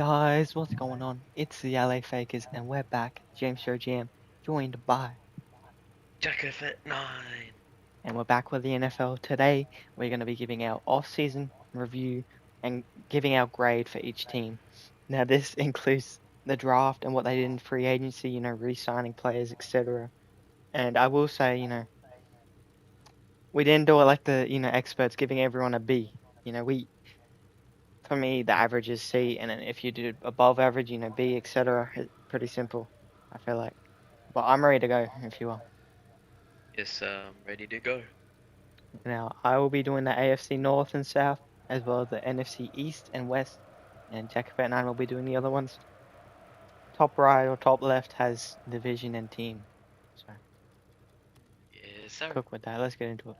Guys, what's going on? It's the LA Fakers, and we're back. James Joe Jam, joined by, Jack Fit 9. and we're back with the NFL. Today, we're going to be giving our off-season review and giving our grade for each team. Now, this includes the draft and what they did in free agency, re-signing players, etc. And I will say, we didn't do it like the, experts giving everyone a B. For me, the average is C, and then if you do above average, B, etc. It's pretty simple, I feel like. But I'm ready to go if you are. Yes, ready to go. Now, I will be doing the AFC North and South, as well as the NFC East and West, and Jack and I will be doing the other ones. Top right or top left has division and team. So, Yes, sir. cook with that. Let's get into it.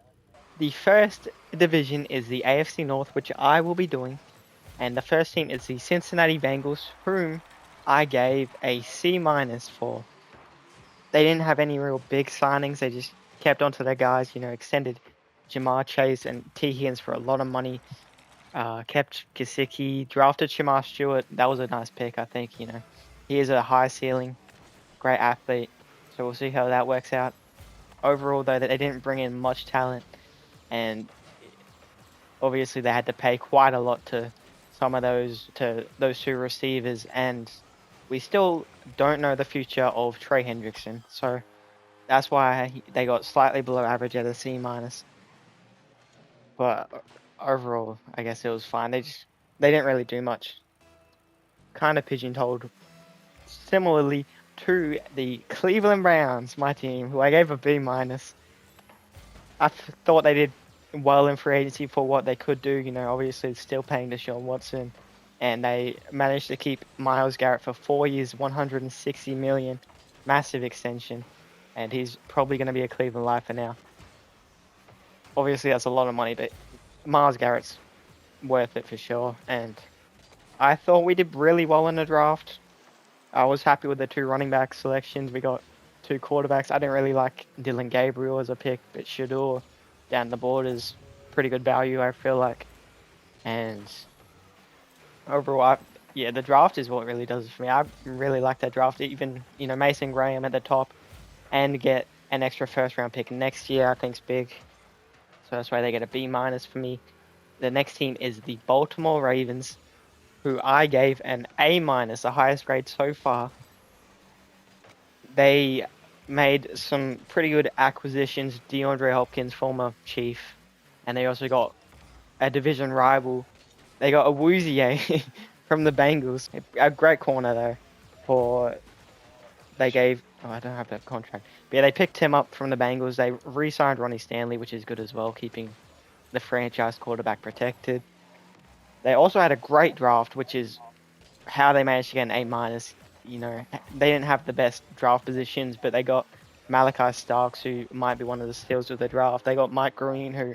The first division is the AFC North, which I will be doing, and the first team is the Cincinnati Bengals, whom I gave a C minus for. They didn't have any real big signings. They just kept onto their guys, extended Jamar Chase and T. Higgins for a lot of money. Kept Gesicki, drafted Shamar Stewart. That was a nice pick, I think. He is a high ceiling, great athlete. So we'll see how that works out. Overall, though, they didn't bring in much talent, and obviously they had to pay quite a lot to those two receivers, and we still don't know the future of Trey Hendrickson. So that's why they got slightly below average at a C minus. But overall, I guess it was fine. They didn't really do much. Kind of pigeonholed. Similarly to the Cleveland Browns, my team, who I gave a B minus. Thought they did well in free agency for what they could do. Obviously still paying Deshaun Watson, and they managed to keep Myles Garrett for 4 years, 160 million, massive extension, and he's probably going to be a Cleveland lifer now. Obviously, that's a lot of money, but Myles Garrett's worth it for sure. And I thought we did really well in the draft. I was happy with the two running back selections. We got two quarterbacks. I didn't really like Dylan Gabriel as a pick, but Shador down the board is pretty good value, I feel like. And overall, the draft is what really does it for me. I really like that draft. Even, Mason Graham at the top and get an extra first round pick next year, I think is big. So that's why they get a B minus for me. The next team is the Baltimore Ravens, who I gave an A minus, the highest grade so far. They made some pretty good acquisitions. DeAndre Hopkins, former Chief, and they also got a division rival. They got a Woozier from the Bengals, a great corner though. I don't have that contract, but yeah, they picked him up from the Bengals. They re-signed Ronnie Stanley, which is good as well, keeping the franchise quarterback protected. They also had a great draft, which is how they managed to get an A minus. They didn't have the best draft positions, but they got Malachi Starks, who might be one of the steals of the draft. They got Mike Green, who,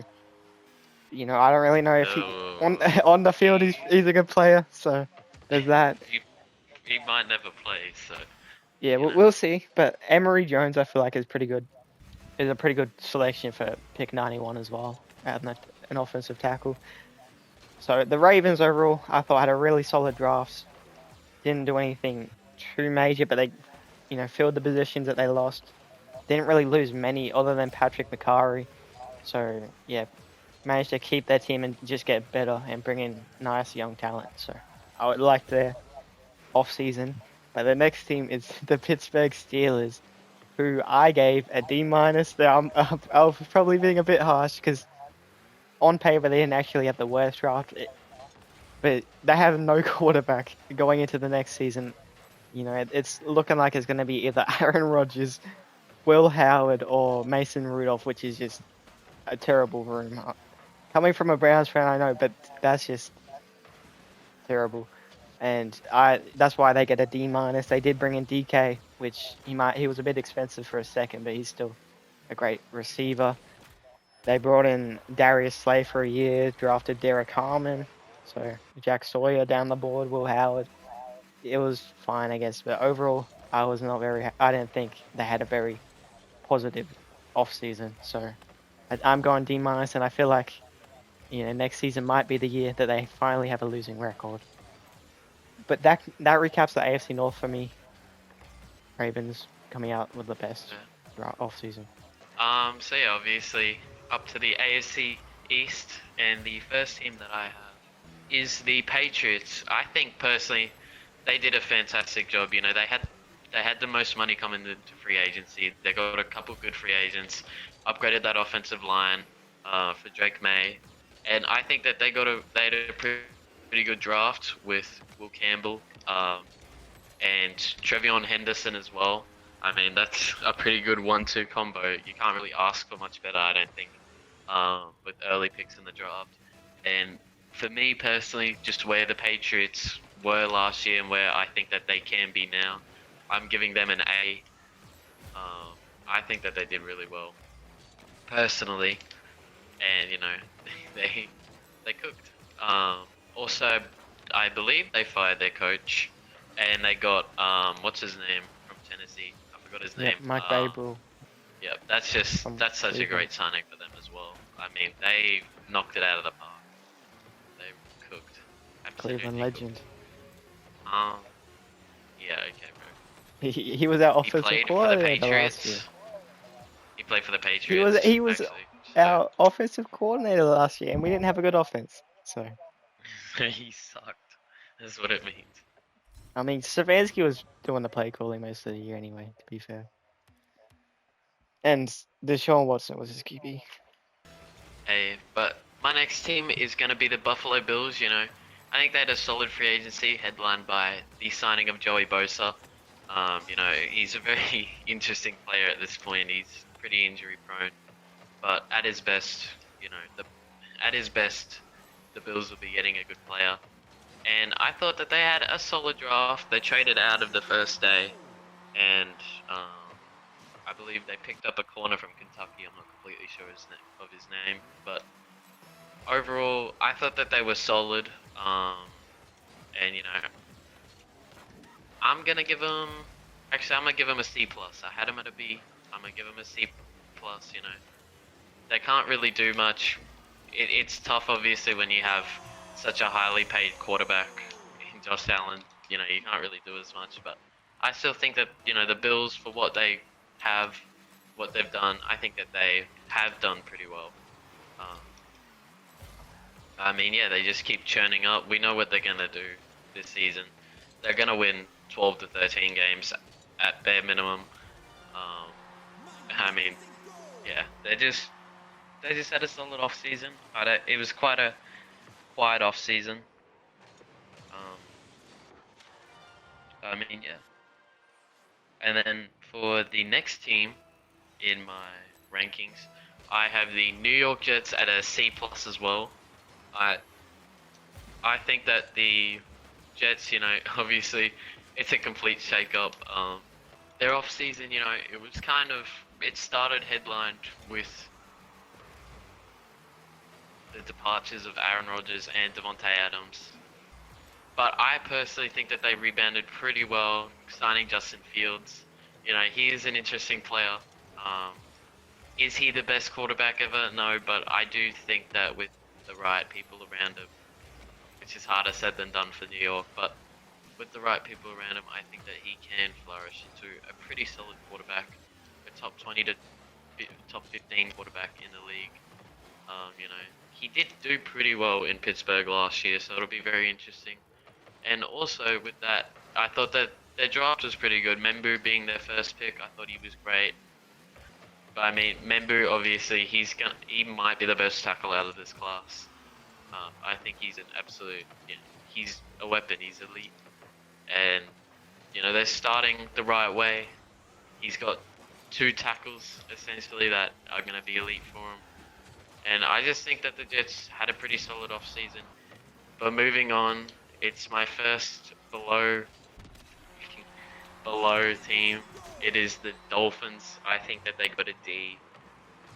I don't really know if he on No. on the field he's a good player. So there's that. he, he might never play, so, Yeah, you we'll, know. we'll see. But Emory Jones, I feel like is pretty good. Is a pretty good selection for pick 91 as well, an offensive tackle. So the Ravens overall, I thought had a really solid draft. Didn't do anything too major, but they, filled the positions that they lost. Didn't really lose many other than Patrick McCarry. So yeah, managed to keep their team and just get better and bring in nice young talent. So I would like their off season. But the next team is the Pittsburgh Steelers, who I gave a D minus. I was probably being a bit harsh because on paper they didn't actually have the worst draft, but they have no quarterback going into the next season. It's looking like it's going to be either Aaron Rodgers, Will Howard, or Mason Rudolph, which is just a terrible room. Coming from a Browns fan, I know, but that's just terrible. And that's why they get a D minus. They did bring in DK, which he was a bit expensive for a second, but he's still a great receiver. They brought in Darius Slay for a year, drafted Derek Harmon, so Jack Sawyer down the board, Will Howard. It was fine, I guess, but overall, I didn't think they had a very positive off season. So I'm going D minus, and I feel like next season might be the year that they finally have a losing record. but that recaps the AFC North for me. Ravens coming out with the best off season. So yeah, obviously up to the AFC East, and the first team that I have is the Patriots. I think personally, they did a fantastic job. You know, they had the most money coming into free agency. They got a couple good free agents, upgraded that offensive line for Drake May, and I think that they had a pretty good draft with Will Campbell and Trevion Henderson as well. I mean, that's a pretty good 1-2 combo. You can't really ask for much better, I don't think, with early picks in the draft. And for me personally, just where the Patriots were last year and where I think that they can be now, I'm giving them an A. I think that they did really well, personally, and you know, they cooked. Also, I believe they fired their coach, and they got what's his name from Tennessee? I forgot his name. Mike Babel. Yep, that's such a great signing for them as well. I mean, they knocked it out of the park. They cooked. Absolutely Cleveland legend. Yeah, okay, bro. He was our offensive coordinator last year. He played for the Patriots. He was our offensive coordinator last year, and we didn't have a good offense. So he sucked. That's what it means. I mean, Stefanski was doing the play calling most of the year anyway, to be fair. And Deshaun Watson was his QB. Hey, but my next team is going to be the Buffalo Bills, you know. I think they had a solid free agency headlined by the signing of Joey Bosa. You know, he's a very interesting player at this point. He's pretty injury prone. But at his best, you know, the Bills will be getting a good player. And I thought that they had a solid draft. They traded out of the first day, and I believe they picked up a corner from Kentucky. I'm not completely sure of his name, but overall, I thought that they were solid. And you know, I'm gonna give them a C plus. I had them at a B. I'm gonna give them a C plus. You know, they can't really do much. It's tough, obviously, when you have such a highly paid quarterback in Josh Allen. You know, you can't really do as much. But I still think that, you know, the Bills, for what they've done, I think that they have done pretty well. I mean, yeah, they just keep churning up. We know what they're gonna do this season. They're gonna win 12 to 13 games at bare minimum. I mean, yeah, they just had a solid off season. It was quite a quiet off season. I mean, yeah. And then for the next team in my rankings, I have the New York Jets at a C plus as well. I think that the Jets, you know, obviously it's a complete shake-up. Their off season, you know, it started headlined with the departures of Aaron Rodgers and Devontae Adams. But I personally think that they rebounded pretty well, signing Justin Fields. You know, he is an interesting player. Is he the best quarterback ever? No, but I do think that with the right people around him, which is harder said than done for New York, but with the right people around him, I think that he can flourish into a pretty solid quarterback, a top 20 to top 15 quarterback in the league. You know, he did do pretty well in Pittsburgh last year, so it'll be very interesting. And also with that, I thought that their draft was pretty good. Membu being their first pick, I thought he was great. But I mean, Membu, obviously, he might be the best tackle out of this class. I think he's an absolute, you know, he's a weapon, he's elite. And, you know, they're starting the right way. He's got 2 tackles, essentially, that are going to be elite for him. And I just think that the Jets had a pretty solid off-season. But moving on, it's my first below team. It is the Dolphins. I think that they got a D.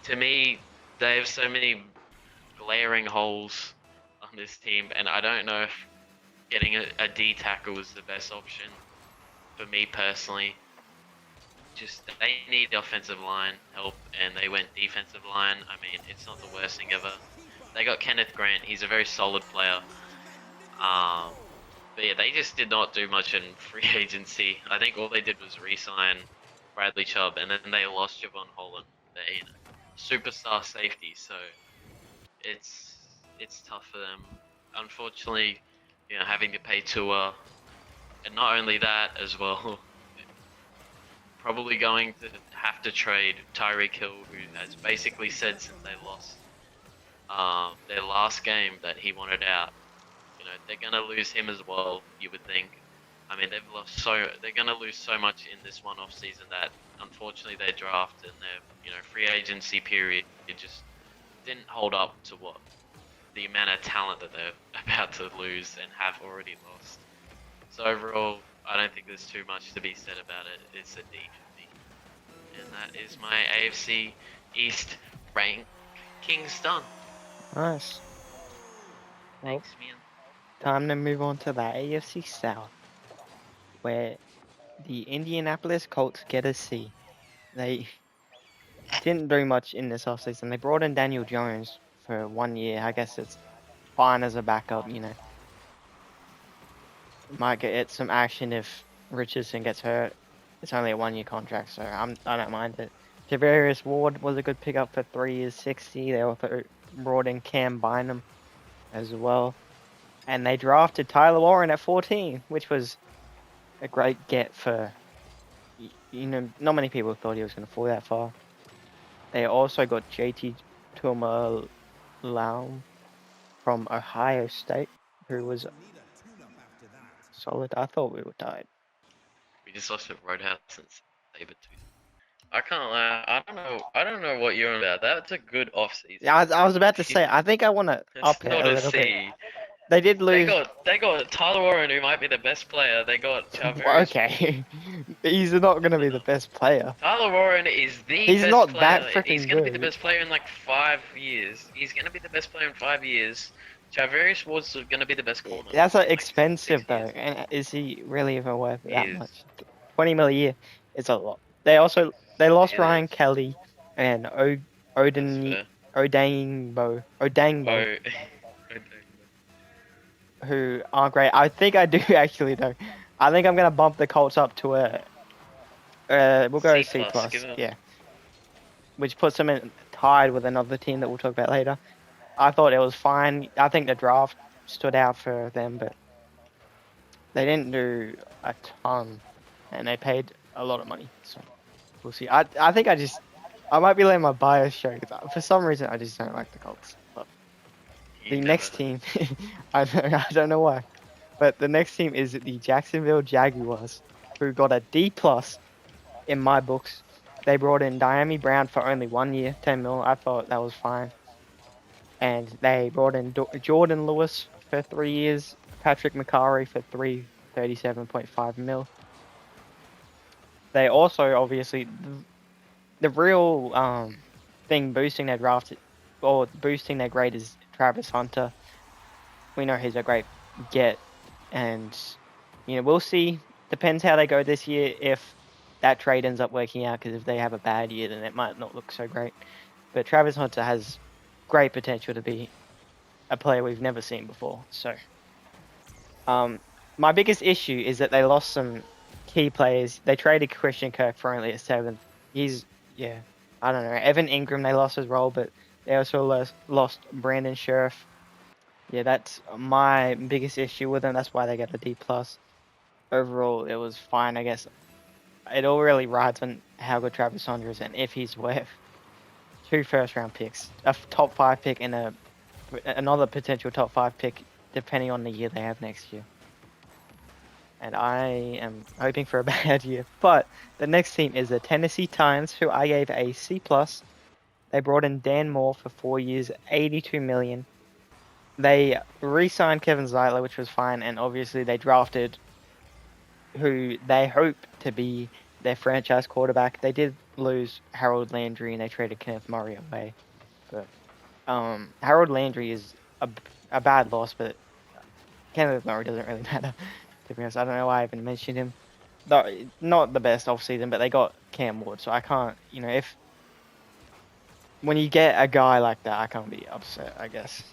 To me, they have so many glaring holes on this team, and I don't know if getting a D tackle is the best option for me personally. Just they need the offensive line help, and they went defensive line. I mean, it's not the worst thing ever. They got Kenneth Grant. He's a very solid player. But yeah, they just did not do much in free agency. I think all they did was re-sign Bradley Chubb, and then they lost Javon Holland, their superstar safety. So it's tough for them. Unfortunately, having to pay Tua, and not only that as well, probably going to have to trade Tyreek Hill, who has basically said since they lost their last game that he wanted out. They're gonna lose him as well. You would think. I mean, they're gonna lose so much in this one off season that unfortunately their draft and their free agency period it just didn't hold up to what the amount of talent that they're about to lose and have already lost. So overall, I don't think there's too much to be said about it. It's a D for me, and that is my AFC East rankings done. Nice. Thanks, man. Time to move on to the AFC South, where the Indianapolis Colts get a C. They didn't do much in this offseason. They brought in Daniel Jones for 1 year. I guess it's fine as a backup, Might get some action if Richardson gets hurt. It's only a 1 year contract, so I don't mind it. Javarius Ward was a good pickup for 3 years, 60. They also brought in Cam Bynum as well. And they drafted Tyler Warren at 14, which was a great get for, not many people thought he was going to fall that far. They also got JT Tuimoloau from Ohio State, who was solid. I thought we were tied. We just lost at Roadhouse and Sabertooth. I can't lie. I don't know what you're on about. That's a good offseason. Yeah, I was about to say. I think I want to up it a little bit. They did lose. They got Tyler Warren, who might be the best player. They got Javarius. Okay, he's not going to be the best player. Tyler Warren is the he's best not player. That freaking He's going to be good. the best player in like 5 years. He's going to be the best player in 5 years. Javarius Ward's going to be the best corner. That's expensive though, and is he really even worth that much? 20 mil a year is a lot. They lost Ryan Kelly and Odangbo, who aren't great. I think I do actually though. I think I'm gonna bump the Colts up to we'll go C+. Yeah, which puts them tied with another team that we'll talk about later. I thought it was fine. I think the draft stood out for them, but they didn't do a ton, and they paid a lot of money. So we'll see. I think I might be letting my bias show because for some reason I just don't like the Colts. But the next team, I don't know why, but the next team is the Jacksonville Jaguars, who got a D+ in my books. They brought in Diami Brown for only 1 year, 10 mil. I thought that was fine. And they brought in Jordan Lewis for 3 years, Patrick McCarry for 37.5 mil. They also, obviously, the real thing boosting their draft, or boosting their grade is Travis Hunter. We know he's a great get, and, we'll see. Depends how they go this year if that trade ends up working out, because if they have a bad year, then it might not look so great. But Travis Hunter has great potential to be a player we've never seen before. So, my biggest issue is that they lost some key players. They traded Christian Kirk for only a 7th. I don't know. Evan Ingram they lost his role, but they also lost Brandon Sheriff. Yeah, that's my biggest issue with them. That's why they got a D+. Overall, it was fine, I guess. It all really rides on how good Travis Hunter is and if he's worth 2 first-round picks, a top 5 pick, and another potential top 5 pick, depending on the year they have next year. And I am hoping for a bad year. But the next team is the Tennessee Titans, who I gave a C+. They brought in Dan Moore for 4 years, $82 million. They re-signed Kevin Zeitler, which was fine, and obviously they drafted who they hope to be their franchise quarterback. They did lose Harold Landry, and they traded Kenneth Murray away. But Harold Landry is a bad loss, but Kenneth Murray doesn't really matter. To be honest, I don't know why I even mentioned him. Not the best offseason, but they got Cam Ward, so I can't, when you get a guy like that, I can't be upset, I guess,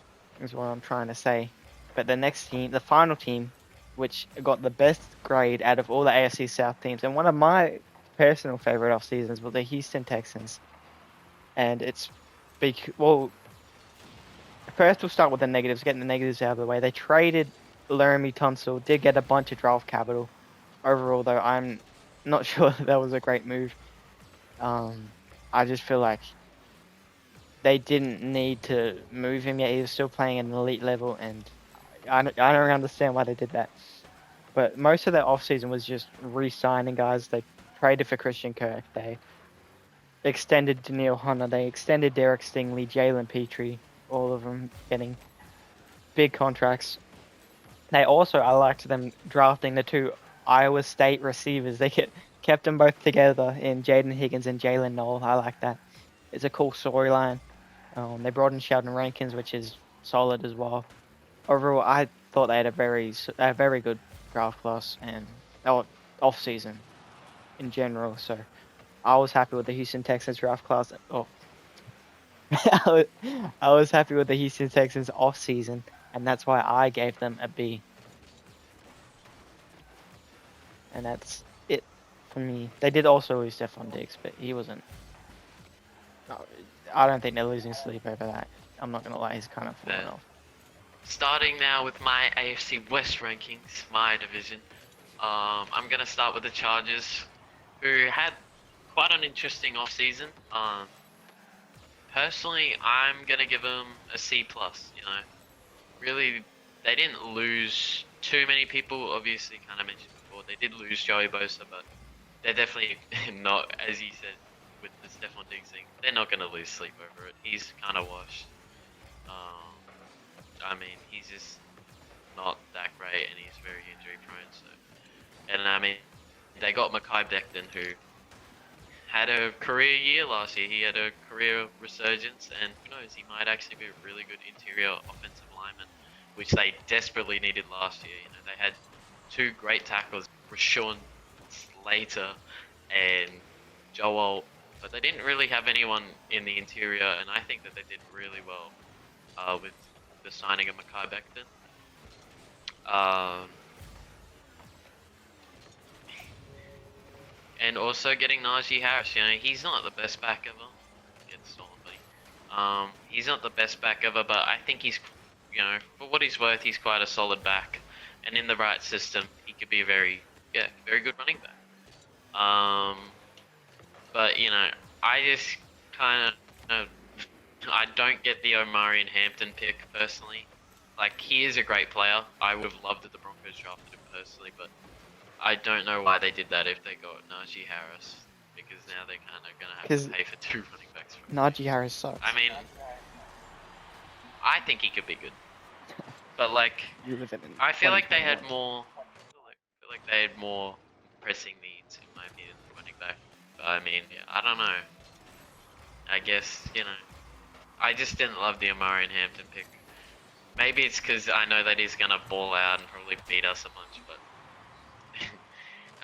is what I'm trying to say. But the next team, the final team, which got the best grade out of all the AFC South teams. And one of my personal favorite off seasons was the Houston Texans. And it's well, first we'll start with the negatives, getting the negatives out of the way. They traded Laramie Tunsil, did get a bunch of draft capital. Overall, though, I'm not sure that was a great move. I just feel like they didn't need to move him yet. He was still playing at an elite level, and I don't understand why they did that. But most of their offseason was just re-signing guys. They traded for Christian Kirk. They extended Daniil Hunter. They extended Derek Stingley, Jalen Petrie, all of them getting big contracts. I liked them drafting the two Iowa State receivers. They kept them both together in Jaden Higgins and Jalen Noel. I like that. It's a cool storyline. They brought in Sheldon Rankins, which is solid as well. Overall, I thought they had a very good draft class and off season in general. So I was happy with the Houston Texans draft class. Oh, I was happy with the Houston Texans off season, and that's why I gave them a B. And that's it for me. They did also lose Stephon Diggs, but he wasn't. I don't think they're losing sleep over that. I'm not gonna lie, he's kind of falling off. Starting now with my AFC West rankings, my division. I'm gonna start with the Chargers, who had quite an interesting offseason. Personally, I'm gonna give them a C+. You know, really, they didn't lose too many people. Obviously, kind of mentioned before, they did lose Joey Bosa, but they're definitely not, as you said, with the Stephon Diggs thing. They're not gonna lose sleep over it. He's kind of washed. I mean, he's just not that great, and he's very injury prone. So, and I mean, they got Mekhi Becton, who had a career year last year. He had a career resurgence, and who knows, he might actually be a really good interior offensive lineman, which they desperately needed last year. You know, they had two great tackles, Rashawn Slater and Joel, but they didn't really have anyone in the interior, and I think that they did really well with the signing of Mekhi Becton. And also getting Najee Harris. You know, he's not the best back ever. Get stolen, buddy. He's not the best back ever, but I think he's, you know, for what he's worth, he's quite a solid back. And in the right system, he could be a very good running back. But you know, I just kind of, I don't get the Omarion Hampton pick personally. Like, he is a great player. I would have loved that the Broncos drafted him personally, but I don't know why they did that if they got Najee Harris, because now they're kind of going to have to pay for two running backs. Najee Harris sucks. I mean, I think he could be good, but like, I feel like they had more. I feel like they had more pressing needs, in my opinion, than running back. But I mean, yeah, I don't know. I guess, you know, I just didn't love the Omarion Hampton pick. Maybe it's because I know that he's going to ball out and probably beat us a bunch, but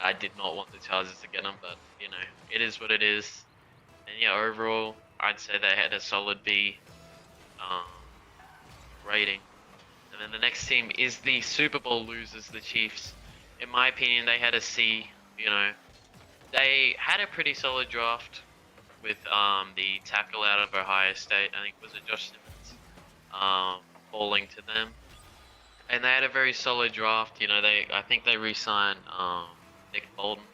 I did not want the Chargers to get him, but, you know, it is what it is. And yeah, overall, I'd say they had a solid B rating. And then the next team is the Super Bowl losers, the Chiefs. In my opinion, they had a C. You know, they had a pretty solid draft with the tackle out of Ohio State. I think was it Josh Simmons falling to them, and they had a very solid draft. You know, I think they re-signed Nick Bolton.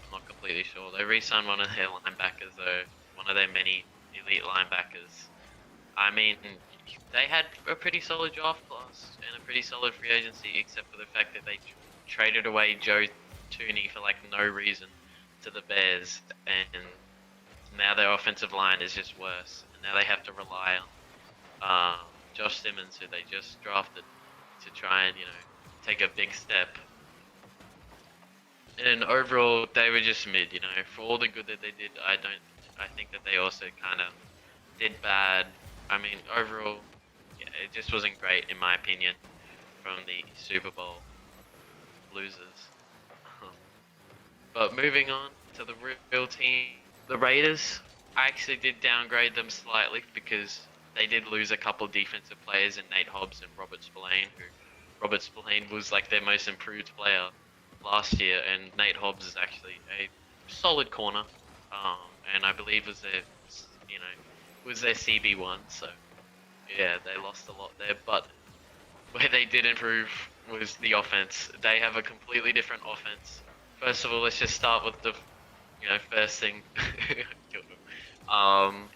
I'm not completely sure. They re-signed one of their linebackers though, one of their many elite linebackers. I mean, they had a pretty solid draft class and a pretty solid free agency, except for the fact that they traded away Joe Tooney for like no reason to the Bears, and now their offensive line is just worse. And now they have to rely on Josh Simmons, who they just drafted, to try and, you know, take a big step. And overall, they were just mid. You know, for all the good that they did, I think that they also kind of did bad. I mean, overall, yeah, it just wasn't great in my opinion from the Super Bowl losers. But moving on to the real team, the Raiders, I actually did downgrade them slightly because they did lose a couple of defensive players in Nate Hobbs and Robert Spillane, who Robert Spillane was like their most improved player last year, and Nate Hobbs is actually a solid corner, and I believe was their CB1. So yeah, they lost a lot there, but where they did improve was the offense. They have a completely different offense. First of all, let's just start with the first thing. um,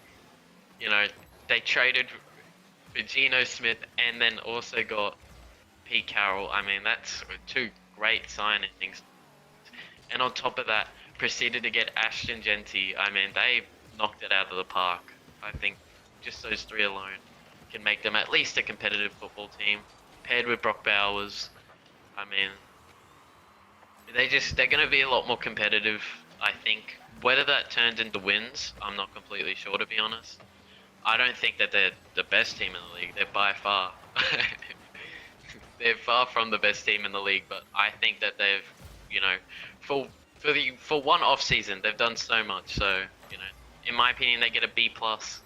they traded for Geno Smith and then also got Pete Carroll. I mean, that's two great signings. And on top of that, proceeded to get Ashton Genty. I mean, they knocked it out of the park. I think just those three alone can make them at least a competitive football team. Paired with Brock Bowers, I mean, they're going to be a lot more competitive, I think. Whether that turns into wins, I'm not completely sure, to be honest. I don't think that they're the best team in the league. They're by far. They're far from the best team in the league, but I think that they've, for one off season, they've done so much. So, in my opinion, they get a B plus.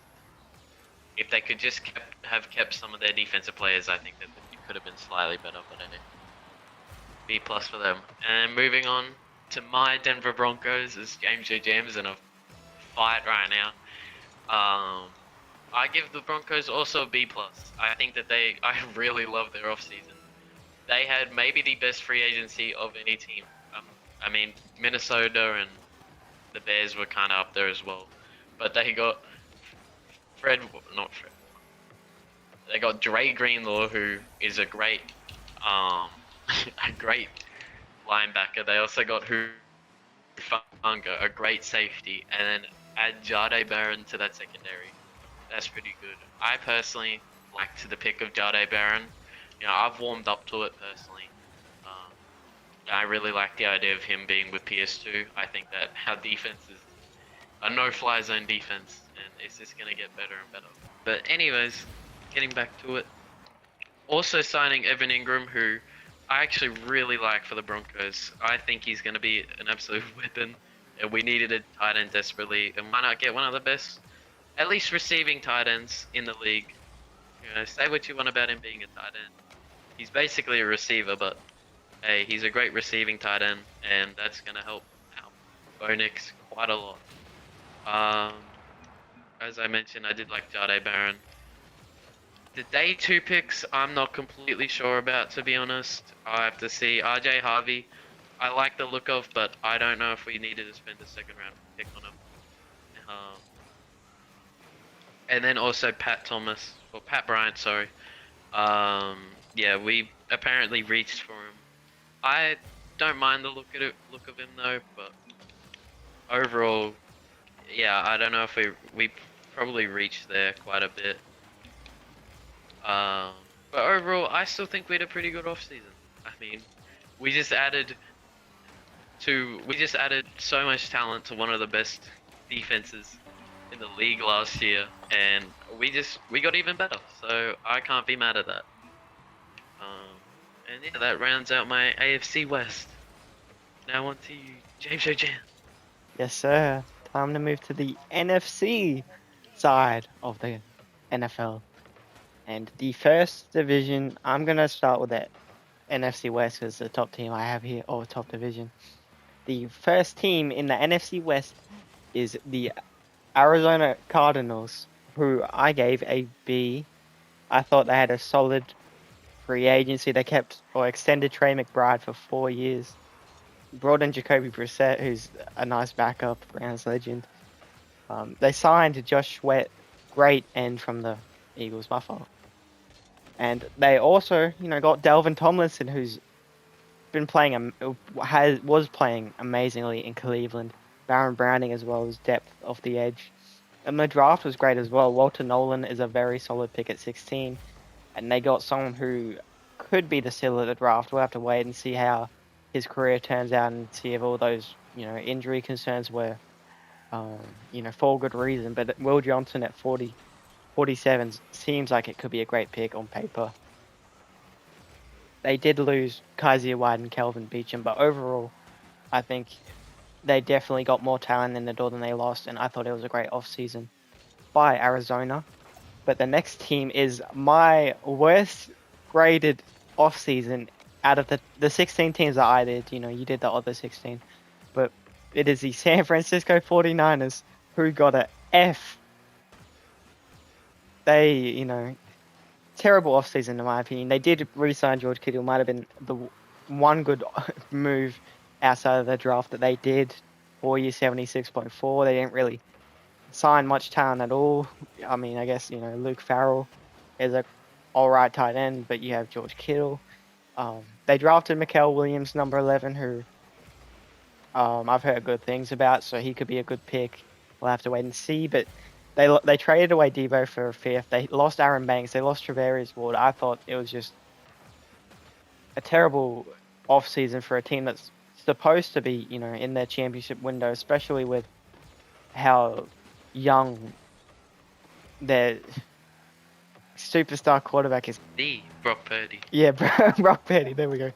If they could just have kept some of their defensive players, I think that it could have been slightly better. But anyway, B plus for them. And moving on to my Denver Broncos, as James J. James in a fight right now. I give the Broncos also a B plus. I think that I really love their offseason. They had maybe the best free agency of any team. I mean, Minnesota and the Bears were kind of up there as well. But they got They got Dre Greenlaw, who is a great, a great linebacker. They also got Funga, a great safety, and then add Jahdae Barron to that secondary. That's pretty good. I personally liked the pick of Jahdae Barron. I've warmed up to it personally. I really like the idea of him being with PS2. I think that our defense is a no-fly zone defense, and it's just going to get better and better. But anyways, getting back to it. Also signing Evan Ingram, who I actually really like for the Broncos. I think he's going to be an absolute weapon. And we needed a tight end desperately, and why not get one of the best, at least receiving tight ends in the league. Say what you want about him being a tight end. He's basically a receiver, but hey, he's a great receiving tight end, and that's going to help out Bo Nix quite a lot. As I mentioned, I did like Jahdae Barron. The day 2 picks, I'm not completely sure about, to be honest. I have to see. RJ Harvey, I like the look of, but I don't know if we needed to spend a second round pick on him. And then also Pat Bryant, sorry. Yeah, we apparently reached for him. I don't mind the look of him though, but overall, yeah, I don't know if we probably reached there quite a bit. But overall, I still think we had a pretty good offseason. I mean, we just added so much talent to one of the best defenses in the league last year, and we got even better. So I can't be mad at that. And yeah, that rounds out my AFC West. Now on to you, James O'Jan. Yes, sir. Time to move to the NFC side of the NFL. And the first division, I'm going to start with that NFC West because the top team I have here, or top division. The first team in the NFC West is the Arizona Cardinals, who I gave a B. I thought they had a solid free agency. They kept or extended Trey McBride for 4 years. Brought in Jacoby Brissett, who's a nice backup, Browns legend. They signed Josh Sweat, great end from the Eagles, my fault. And they also, got Dalvin Tomlinson, who's been playing, was playing amazingly in Cleveland. Baron Browning as well as depth off the edge. And the draft was great as well. Walter Nolan is a very solid pick at 16. And they got someone who could be the steal of the draft. We'll have to wait and see how his career turns out and see if all those, injury concerns were, for good reason. But Will Johnson at 47 seems like it could be a great pick on paper. They did lose Kaiser White and Kelvin Beachum, but overall, I think they definitely got more talent in the door than they lost, and I thought it was a great offseason by Arizona. But the next team is my worst graded offseason out of the 16 teams that I did. You did the other 16. But it is the San Francisco 49ers who got a F. They, terrible offseason in my opinion. They did re-sign George Kittle. Might have been the one good move outside of the draft that they did. 4 years, 76.4. They didn't really sign much talent at all. I mean, I guess, Luke Farrell is a alright tight end, but you have George Kittle. They drafted Mikael Williams, number 11, who I've heard good things about, so he could be a good pick. We'll have to wait and see, but they traded away Debo for a fifth. They lost Aaron Banks. They lost Travarius Ward. I thought it was just a terrible offseason for a team that's supposed to be, in their championship window, especially with how young their superstar quarterback is. The Brock Purdy. Yeah, Brock Purdy. There we go.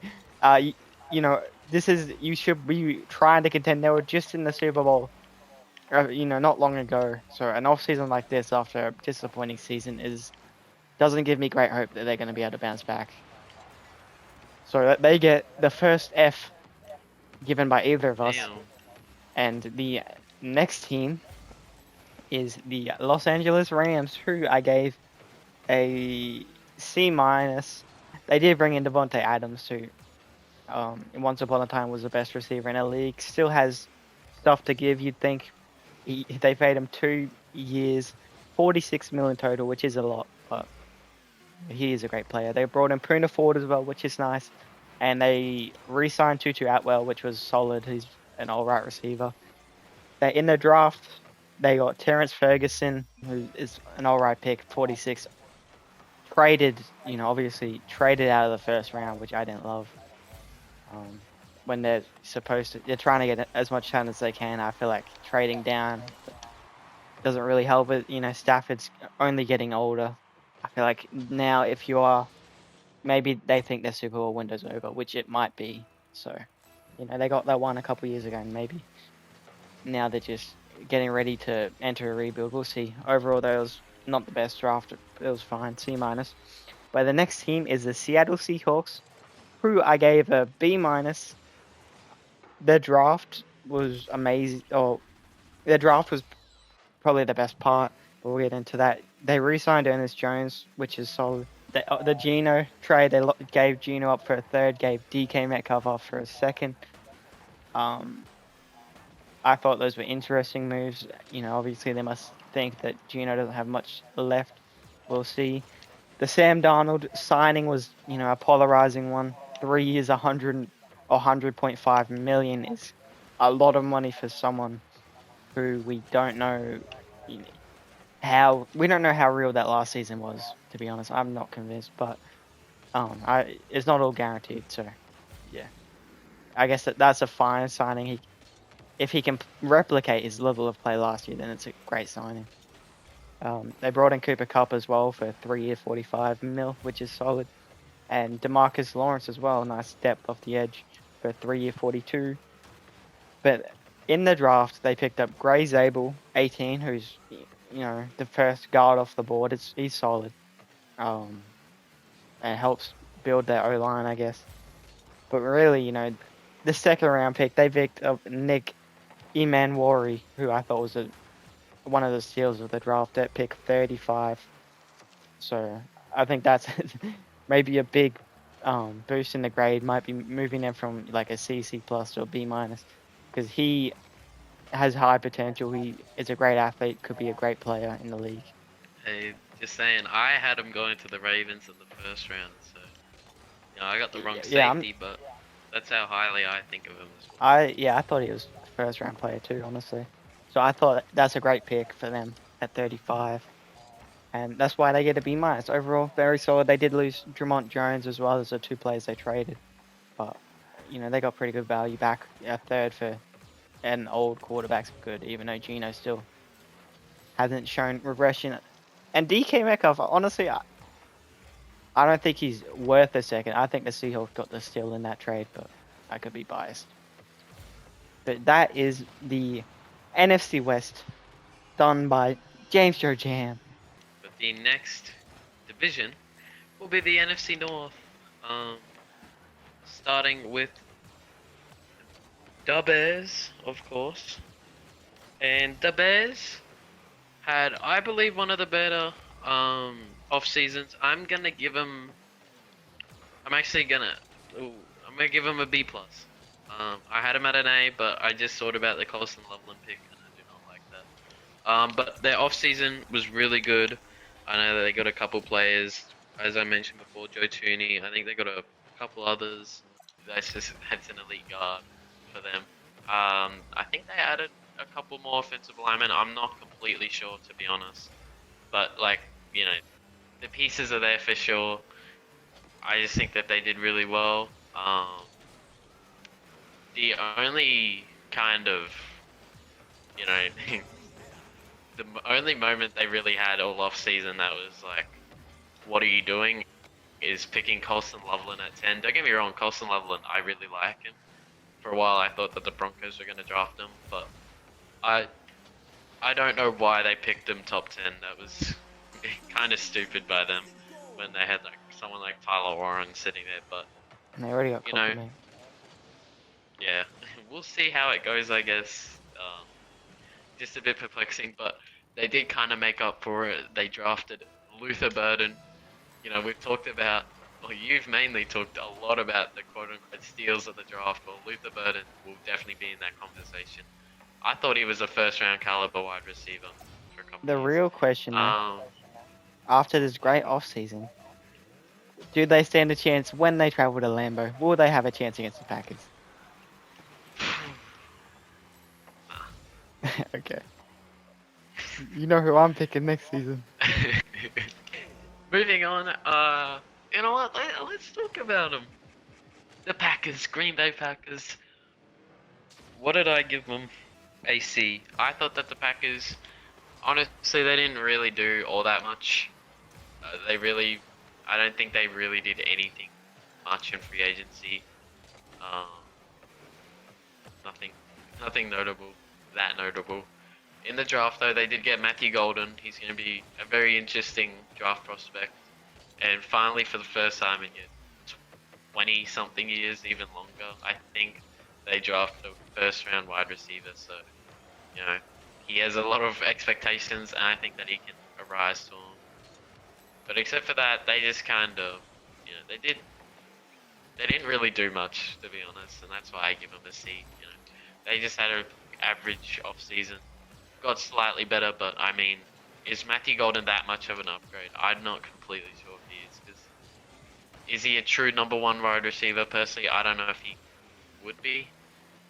You should be trying to contend. They were just in the Super Bowl, not long ago. So an off season like this after a disappointing season doesn't give me great hope that they're going to be able to bounce back. So they get the first F given by either of us. Damn. And the next team is the Los Angeles Rams, who I gave a C-. They did bring in Devontae Adams, who once upon a time was the best receiver in the league. Still has stuff to give. You'd think they paid him 2 years, $46 million total, which is a lot, but he is a great player. They brought in Poona Ford as well, which is nice, and they re-signed Tutu Atwell, which was solid. He's an all-right receiver. In the draft, they got Terrence Ferguson, who is an all-right pick, 46. Obviously traded out of the first round, which I didn't love. When they're trying to get as much talent as they can. I feel like trading down doesn't really help it. Stafford's only getting older. I feel like now if you are, maybe they think their Super Bowl window's over, which it might be. So, they got that one a couple years ago, and maybe now they're just getting ready to enter a rebuild. We'll see. Overall, though, it was not the best draft. It was fine, C-. But the next team is the Seattle Seahawks, who I gave a B-. Their draft was amazing. Their draft was probably the best part. We'll get into that. They re-signed Ernest Jones, which is solid. The Geno trade, they gave Geno up for a third, gave DK Metcalf up for a second. I thought those were interesting moves. Obviously they must think that Geno doesn't have much left. We'll see. The Sam Darnold signing was, a polarizing one. 3 years, 100.5 million is a lot of money for someone who we don't know how real that last season was, to be honest. I'm not convinced, but it's not all guaranteed, so yeah. I guess that's a fine signing. If he can replicate his level of play last year, then it's a great signing. They brought in Cooper Kupp as well for 3 year, 45 mil, which is solid. And DeMarcus Lawrence as well, nice step off the edge for 3 year, 42. But in the draft, they picked up Gray Zabel, 18, who's, the first guard off the board. He's solid. And helps build their O-line, I guess. But really, the second round pick, they picked up Nick Emanwari, who I thought was one of the steals of the draft at pick 35. So I think that's maybe a big boost in the grade. Might be moving him from like a C plus to a B-, because he has high potential. He is a great athlete, could be a great player in the league. Hey, just saying, I had him going to the Ravens in the first round, so I got the wrong safety, but that's how highly I think of him as well. I thought he was a first round player too, honestly. So I thought that's a great pick for them at 35. And that's why they get a B-. Overall, very solid. They did lose Drummond Jones as well as the 2 players they traded. But, they got pretty good value back. A third for an old quarterback's good, even though Geno still hasn't shown regression. And DK Metcalf, honestly, I don't think he's worth a second. I think the Seahawks got the steal in that trade, but I could be biased. But that is the NFC West done by James Joe Jam. But the next division will be the NFC North. Starting with the Bears, of course. And the Bears had, I believe, one of the better off seasons. I'm gonna give them. I'm actually gonna. Ooh, I'm gonna give them a B plus. I had them at an A, but I just thought about the Colson Loveland pick, and I do not like that. But their off season was really good. I know that they got a couple players, as I mentioned before, Joe Tooney. I think they got a couple others. That's an elite guard for them. I think they added a couple more offensive linemen. I'm not completely sure, to be honest. But like, the pieces are there for sure. I just think that they did really well. The only kind of, you know, the only moment they really had all off season that was like, what are you doing? Is picking Colson Loveland at 10. Don't get me wrong, Colson Loveland, I really like him. For a while, I thought that the Broncos were going to draft him, but I don't know why they picked him top 10. That was kind of stupid by them when they had like someone like Tyler Warren sitting there. But And they already got you know, compliment. yeah, we'll see how it goes. I guess just a bit perplexing, but they did kind of make up for it. They drafted Luther Burden. We've talked about, well, you've mainly talked a lot about the quote-unquote steals of the draft. Well, Luther Burden will definitely be in that conversation. I thought he was a first-round caliber wide receiver for a couple The of years. real question, though, after this great off-season, do they stand a chance when they travel to Lambeau? Will they have a chance against the Packers? Okay. You know who I'm picking next season. Moving on, you know what? Let's talk about them. The Packers, Green Bay Packers. What did I give them? A C. I thought that the Packers, honestly, they didn't really do all that much. I don't think they really did anything much in free agency. Nothing notable, that notable. In the draft, though, they did get Matthew Golden. He's going to be a very interesting draft prospect. And finally, for the first time in 20-something years, even longer, I think they drafted a first-round wide receiver. So, he has a lot of expectations, and I think that he can arise to them. But except for that, they just kind of, they didn't really do much, to be honest, and that's why I give them a C. They just had an average off-season. Got slightly better, but I mean, is Matthew Golden that much of an upgrade? I'm not completely sure if he is. Cause is he a true number one wide receiver? Personally, I don't know if he would be.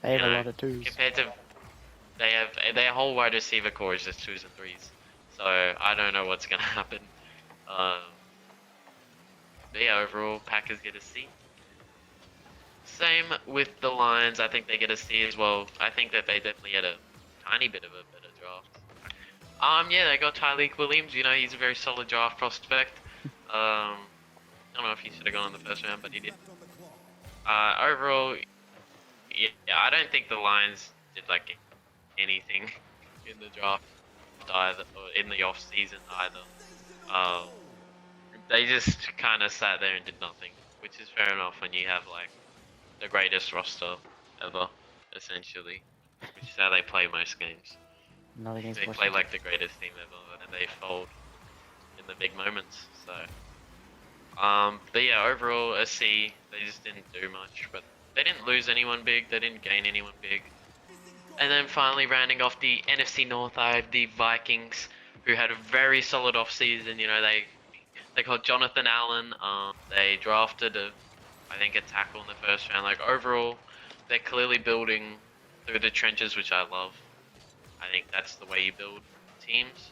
They have a lot of twos. Compared to, their whole wide receiver core is just twos and threes. So I don't know what's gonna happen. But yeah, overall, Packers get a C. Same with the Lions. I think they get a C as well. I think that they definitely had a tiny bit of a better draft. Yeah, they got Tyreek Williams. He's a very solid draft prospect. I don't know if he should have gone in the first round, but he did. Overall, yeah, I don't think the Lions did like anything in the draft either, or in the off season either. They just kind of sat there and did nothing, which is fair enough when you have like the greatest roster ever, essentially, which is how they play most games. Not against They play like the greatest team ever, and they fold in the big moments. So, but yeah, overall a C. They just didn't do much, but they didn't lose anyone big. They didn't gain anyone big. And then finally, rounding off the NFC North, I have the Vikings, who had a very solid offseason. They got Jonathan Allen. They drafted a tackle in the first round. Like overall, they're clearly building through the trenches, which I love. I think that's the way you build teams.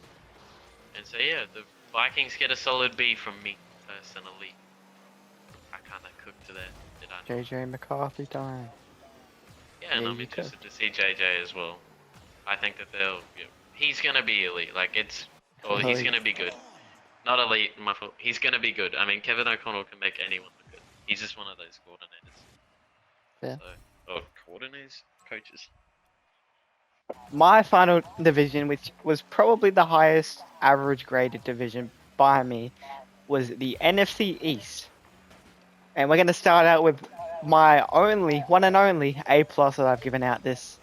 And so yeah, the Vikings get a solid B from me personally. I kind of cooked to that, did I? JJ McCarthy time. Yeah, and I'm interested to see JJ as well. I think that he's gonna be elite. Like he's gonna be good. Not elite, my fault. He's gonna be good. I mean, Kevin O'Connell can make anyone look good. He's just one of those coordinators. Yeah. Coordinators? Coaches. My final division, which was probably the highest average graded division by me, was the NFC East. And we're going to start out with my one and only A plus that I've given out this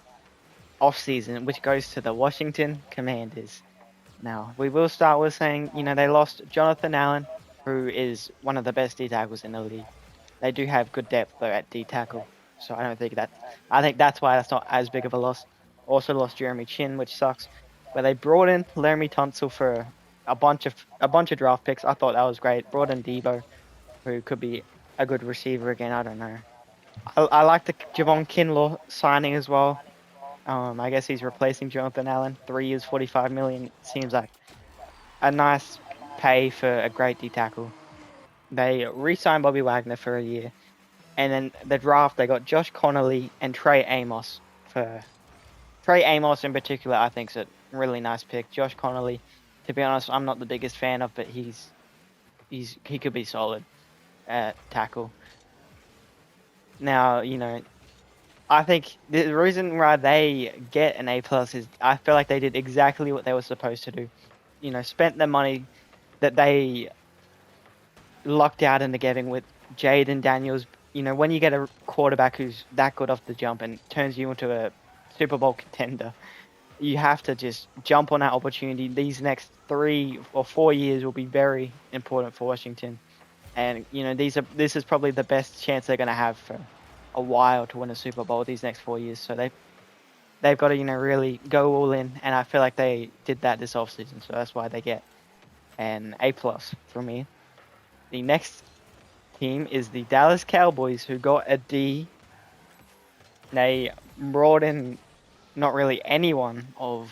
offseason, which goes to the Washington Commanders. Now, we will start with saying, they lost Jonathan Allen, who is one of the best D tackles in the league. They do have good depth though at D tackle, so I think that's why that's not as big of a loss. Also lost Jeremy Chin, which sucks. But they brought in Laramie Tunsil for a bunch of draft picks. I thought that was great. Brought in Debo, who could be a good receiver again. I don't know. I like the Javon Kinlaw signing as well. I guess he's replacing Jonathan Allen. 3 years, 45 million seems like a nice pay for a great D tackle. They re-signed Bobby Wagner for a year, and then the draft they got Josh Connolly and Trey Amos. For Trey Amos in particular, I think is a really nice pick. Josh Connolly, to be honest, I'm not the biggest fan of, but he could be solid at tackle. Now, I think the reason why they get an A plus is I feel like they did exactly what they were supposed to do. Spent the money that they lucked out into getting with Jaden Daniels. When you get a quarterback who's that good off the jump and turns you into a Super Bowl contender, you have to just jump on that opportunity. These next 3 or 4 years will be very important for Washington. And, this is probably the best chance they're going to have for a while to win a Super Bowl these next 4 years. So they've got to, really go all in. And I feel like they did that this offseason. So that's why they get an A plus from me. The next team is the Dallas Cowboys, who got a D. They brought in not really anyone or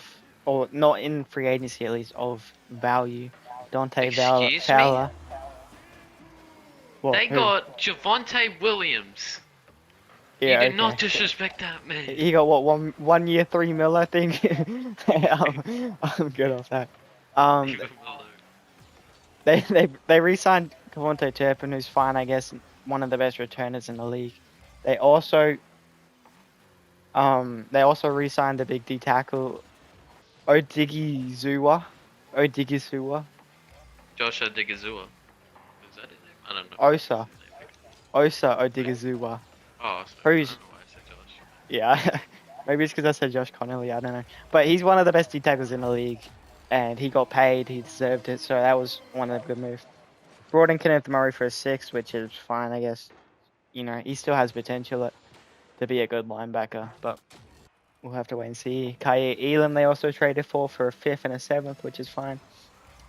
not in free agency at least, of value. Dante Fowler. What, they got Javonte Williams. Yeah, you did not disrespect that man. He got what, 1 year, $3 million, I think. I'm good off that. They re-signed Kavonte Turpin, who's fine, I guess, one of the best returners in the league. They also re-signed the big D tackle Odigizua. Josh Odigizua. Is that his name? I don't know. Osa Odigizua. Oh, sorry. I don't know why I said Josh. Yeah, maybe it's because I said Josh Connolly, I don't know. But he's one of the best D tackles in the league, and he got paid, he deserved it, so that was one of the good moves. Brought in Kenneth Murray for a 6, which is fine, I guess. He still has potential to be a good linebacker, but we'll have to wait and see. Kaiir Elam they also traded for a 5th and a 7th, which is fine.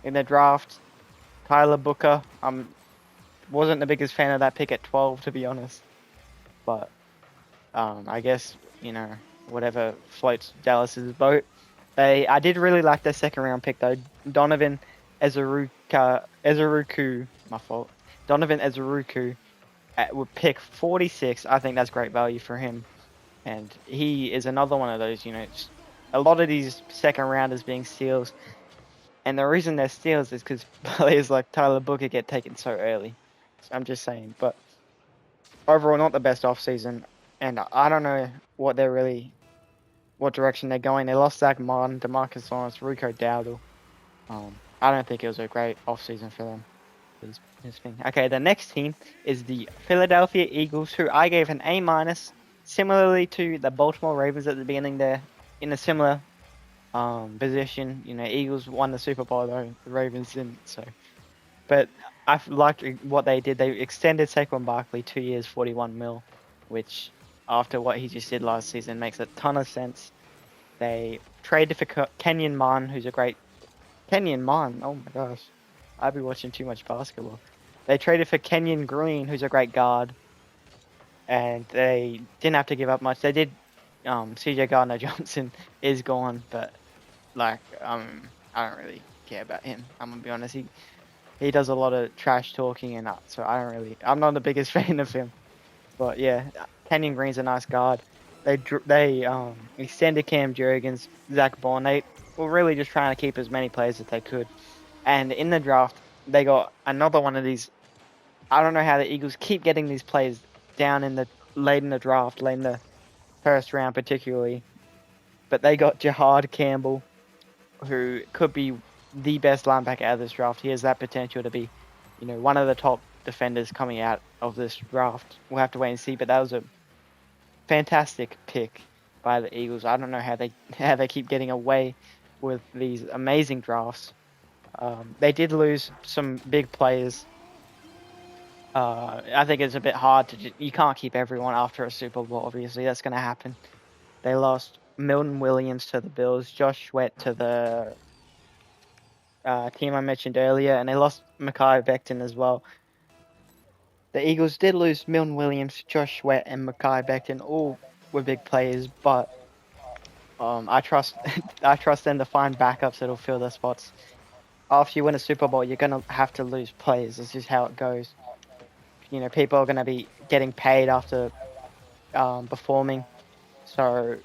In the draft, Tyler Booker, wasn't the biggest fan of that pick at 12, to be honest. But I guess, whatever floats Dallas's boat. I did really like their 2nd round pick though. Donovan Ezeruku, my fault. Donovan Ezeruku would pick 46. I think that's great value for him. And he is another one of those, a lot of these 2nd rounders being steals. And the reason they're steals is because players like Tyler Booker get taken so early. So I'm just saying. But overall, not the best offseason. And I don't know what direction they're going. They lost Zach Martin, DeMarcus Lawrence, Rico Dowdle. I don't think it was a great offseason for them. Okay, the next team is the Philadelphia Eagles, who I gave an A-, similarly to the Baltimore Ravens at the beginning there, in a similar position. Eagles won the Super Bowl though, the Ravens didn't. So, but I liked what they did. They extended Saquon Barkley 2 years, 41 mil, which after what he just did last season makes a ton of sense. They traded for Kenyon Martin, who's a great Kenyon Martin. Oh my gosh, I've been watching too much basketball. They traded for Kenyon Green, who's a great guard, and they didn't have to give up much. They did. CJ Gardner-Johnson is gone, but I don't really care about him. I'm gonna be honest. He does a lot of trash talking and that, so I'm not the biggest fan of him. But yeah, Kenyon Green's a nice guard. They extended Cam Jurgens, Zach Bond. They were really just trying to keep as many players as they could. And in the draft, they got another one of these. I don't know how the Eagles keep getting these players down late in the draft, late in the 1st round particularly. But they got Jahad Campbell, who could be the best linebacker out of this draft. He has that potential to be, one of the top defenders coming out of this draft. We'll have to wait and see, but that was a fantastic pick by the Eagles. I don't know how they keep getting away with these amazing drafts. They did lose some big players. I think it's a bit hard to you can't keep everyone after a Super Bowl. Obviously, that's going to happen. They lost Milton Williams to the Bills, Josh Sweat to the team I mentioned earlier, and they lost Mekhi Becton as well. The Eagles did lose Milton Williams, Josh Sweat, and Mekhi Becton. All were big players, but I trust I trust them to find backups that'll fill their spots. After you win a Super Bowl, you're gonna have to lose players. This is how it goes. You know, people are gonna be getting paid after performing. So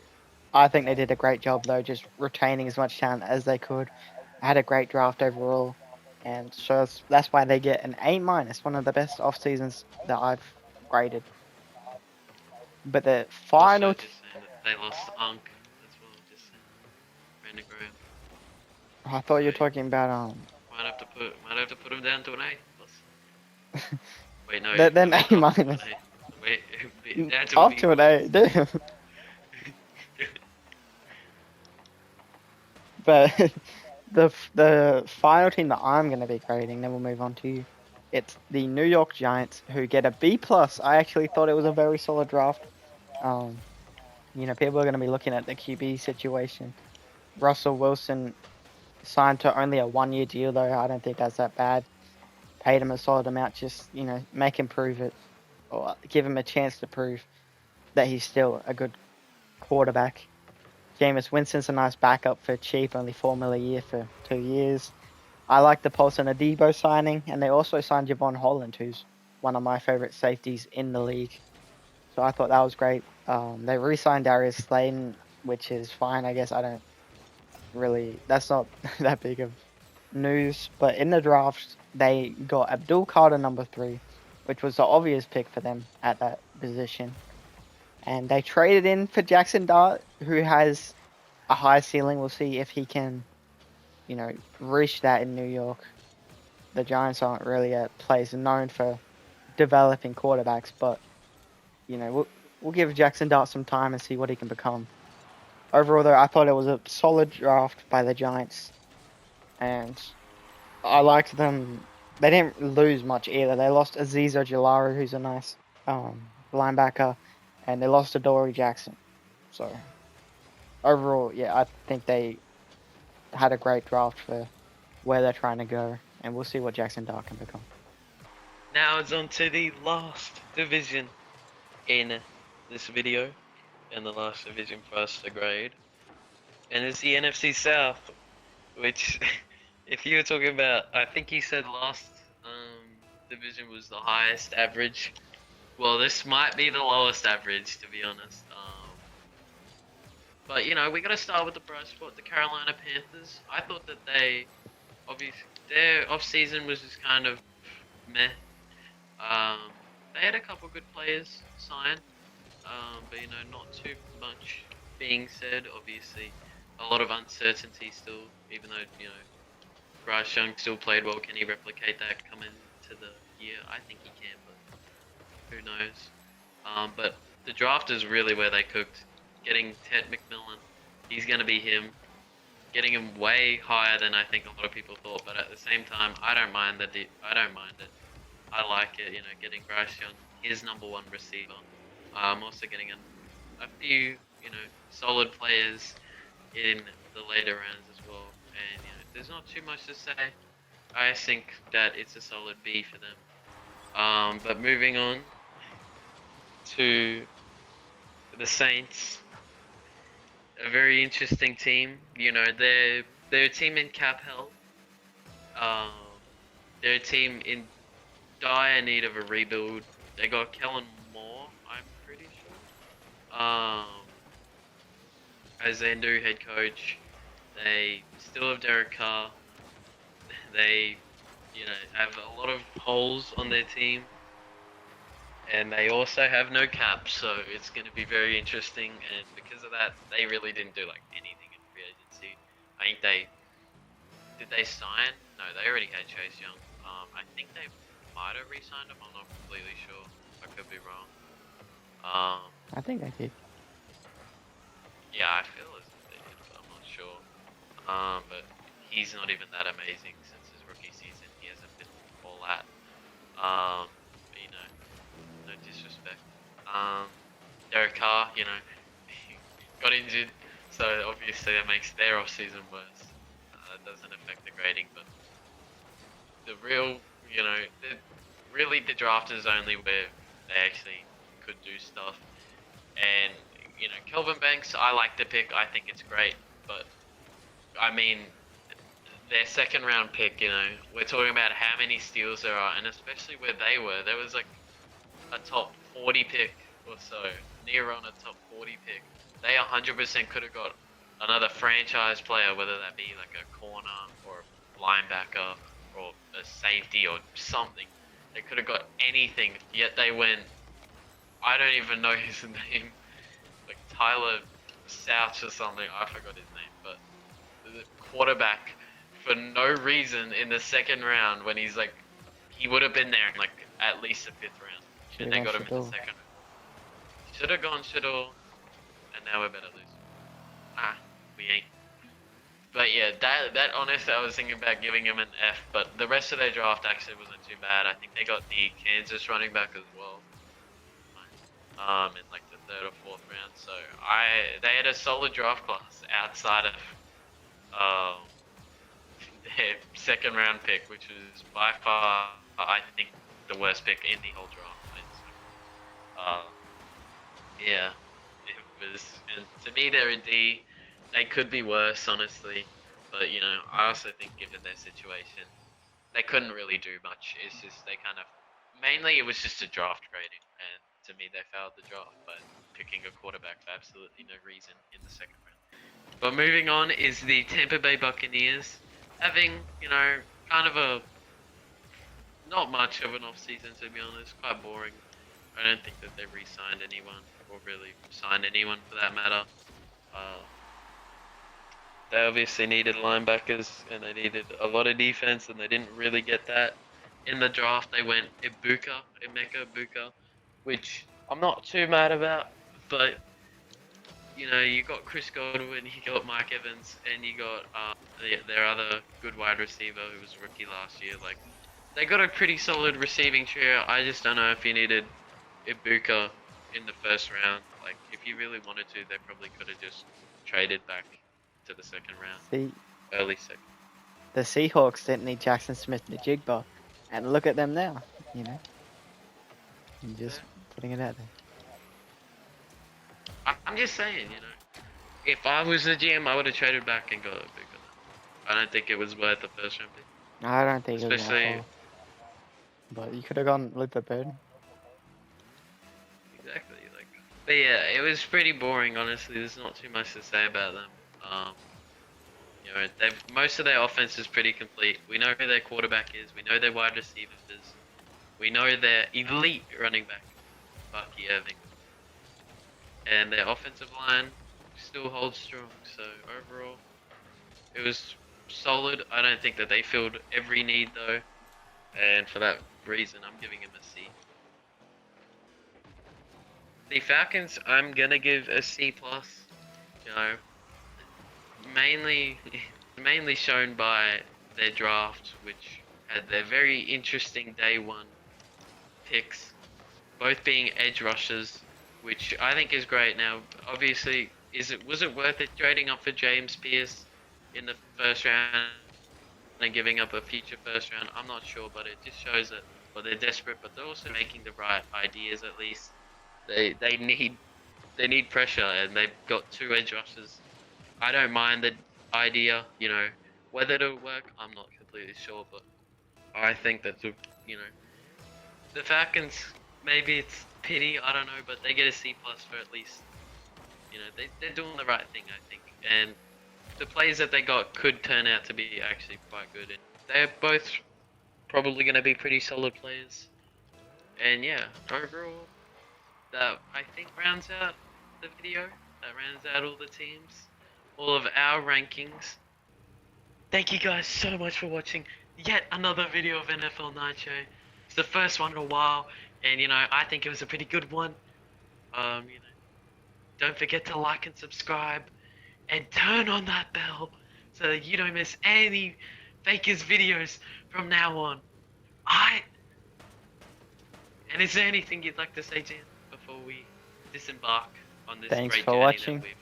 I think they did a great job though, just retaining as much talent as they could. Had a great draft overall, and so that's why they get an A minus, one of the best off seasons that I've graded. But the Also, final, just saying that they lost Unk as well. Just saying. Brandon Graham. I thought you were talking about Might have to put him down to an A plus. Wait, no. then I A mean, up to an minus. A. Wait, down to a Up B to an plus. A, damn. But the final team that I'm going to be grading, then we'll move on to you. It's the New York Giants, who get a B plus. I actually thought it was a very solid draft. You know, people are going to be looking at the QB situation. Russell Wilson signed to only a 1-year deal, though. I don't think that's that bad. Paid him a solid amount, just make him prove it, or give him a chance to prove that he's still a good quarterback. Jameis Winston's a nice backup for cheap, only $4 million a year for 2 years. I like the Paulson Adebo signing, and they also signed Javon Holland, who's one of my favorite safeties in the league. So I thought that was great. They re-signed Darius Slayton, which is fine, I guess. I don't really. That's not that big of news. But in the draft, they got Abdul Carter #3, which was the obvious pick for them at that position. And they traded in for Jackson Dart, who has a high ceiling. We'll see if he can, reach that in New York. The Giants aren't really a place known for developing quarterbacks, but we'll give Jackson Dart some time and see what he can become. Overall, though, I thought it was a solid draft by the Giants, and I liked them. They didn't lose much either. They lost Azeez Ojulari, who's a nice linebacker, and they lost Adoree Jackson. So overall, yeah, I think they had a great draft for where they're trying to go, and we'll see what Jackson Dart can become. Now it's on to the last division in this video, and the last division for us to grade. And it's the NFC South, which, if you were talking about, I think you said last division was the highest average. Well, this might be the lowest average, to be honest. But we got to start with the bright spot, the Carolina Panthers. I thought that their off-season was just kind of meh. They had a couple good players signed, but not too much being said. Obviously, a lot of uncertainty still, even though Bryce Young still played well. Can he replicate that coming to the year? I think he can, but who knows? But the draft is really where they cooked. Getting Ted McMillan, he's going to be him. Getting him way higher than I think a lot of people thought, but at the same time, I don't mind it. I like it, getting Bryce Young, his #1 receiver. Also getting a few, solid players in the later rounds as well. And, there's not too much to say. I think that it's a solid B for them. But moving on to the Saints, a very interesting team. They're a team in cap hell. They're a team in dire need of a rebuild. They got Kellen Moore, I'm pretty sure, as their new head coach. They still have Derek Carr. They, have a lot of holes on their team. And they also have no cap, so it's going to be very interesting. And because of that, they really didn't do anything in free agency. I think did they sign? No, they already had Chase Young. I think they might have re-signed him. I'm not completely sure. I could be wrong. I think they did. Yeah, I feel as if they did, but I'm not sure. But he's not even that amazing since his rookie season. He hasn't been all that. But, you know, no disrespect. Derek Carr, you know, he got injured, so obviously that makes their off-season worse. That doesn't affect the grading, but the real, you know, the draft is only where they actually could do stuff. And, you know, Kelvin Banks, I like the pick. I think it's great, but I mean, their second round pick, you know, we're talking about how many steals there are, and especially where they were, there was like a top 40 pick or so, near on a top 40 pick. They 100% could have got another franchise player, whether that be like a corner or a linebacker or a safety or something. They could have got anything, yet they went, I don't even know his name, like Tyler Souch or something, I forgot his name, but the quarterback for no reason in the second round when he's like, he would have been there in like at least the 5th round. And they got him in the second. Should have gone Shador, and now we're better lose. We ain't. But yeah, that honestly, I was thinking about giving him an F, but the rest of their draft actually wasn't too bad. I think they got the Kansas running back as well. In like the 3rd or 4th round. So they had a solid draft class outside of their second round pick, which was by far, I think, the worst pick in the whole draft. Yeah, it was, and to me they're a D. They could be worse, honestly, but you know, I also think given their situation, they couldn't really do much. It's just they kind of, mainly it was just a draft grading, and to me they failed the draft by picking a quarterback for absolutely no reason in the second round. But moving on is the Tampa Bay Buccaneers having, you know, kind of a not much of an off season, to be honest, quite boring. I don't think that they re-signed anyone, or really signed anyone for that matter. They obviously needed linebackers, and they needed a lot of defense, and they didn't really get that. In the draft, they went Emeka Ibuka, which I'm not too mad about, but you know, you got Chris Godwin, you got Mike Evans, and you got their other good wide receiver who was a rookie last year. Like, they got a pretty solid receiving trio. I just don't know if you needed Ibuka in the 1st round. Like, if you really wanted to, they probably could have just traded back to the 2nd round. See, early 2nd. the Seahawks didn't need Jackson Smith to jigba, and look at them now. You know, I'm just putting it out there. I'm just saying, you know, if I was the GM, I would have traded back and got Ibuka. I don't think it was worth the 1st round pick. I don't think it was Especially, that far. But you could have gone with the bird. Exactly, like, but yeah, it was pretty boring, honestly. There's not too much to say about them. You know, most of their offense is pretty complete. We know who their quarterback is. We know their wide receivers. We know their elite running back, Bucky Irving. And their offensive line still holds strong. So overall, it was solid. I don't think that they filled every need though, and for that reason, I'm giving him a C. The Falcons, I'm gonna give a C+. You know, mainly shown by their draft, which had their very interesting day 1 picks, both being edge rushers, which I think is great. Now, obviously, was it worth it trading up for James Pierce in the 1st round and giving up a future 1st round? I'm not sure, but it just shows that, well, they're desperate, but they're also making the right ideas at least. They need pressure, and they've got 2 edge rushers. I don't mind the idea, you know, whether it'll work, I'm not completely sure, but I think that, you know, the Falcons, maybe it's pity, I don't know, but they get a C+ for at least, you know, they're doing the right thing, I think, and the players that they got could turn out to be actually quite good, and they're both probably going to be pretty solid players. And yeah, overall, that I think rounds out the video. That rounds out all the teams, all of our rankings. Thank you guys so much for watching yet another video of NFL Night Show. It's the first one in a while, and I think it was a pretty good one. Don't forget to like and subscribe, and turn on that bell so that you don't miss any Fakers videos from now on. I. And is there anything you'd like to say, Jan, before we disembark on this Thanks great for journey watching. that we've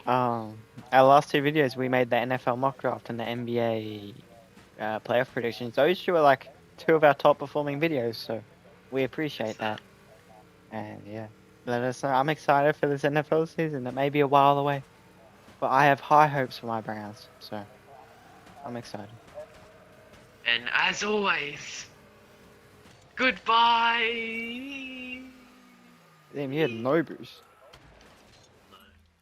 Our last two videos, we made the NFL mock draft and the NBA playoff predictions. Those two are like two of our top performing videos, so we appreciate that. And yeah, let us know. I'm excited for this NFL season. It may be a while away, but I have high hopes for my Browns, so I'm excited. And as always, goodbye. Damn, you had no boost.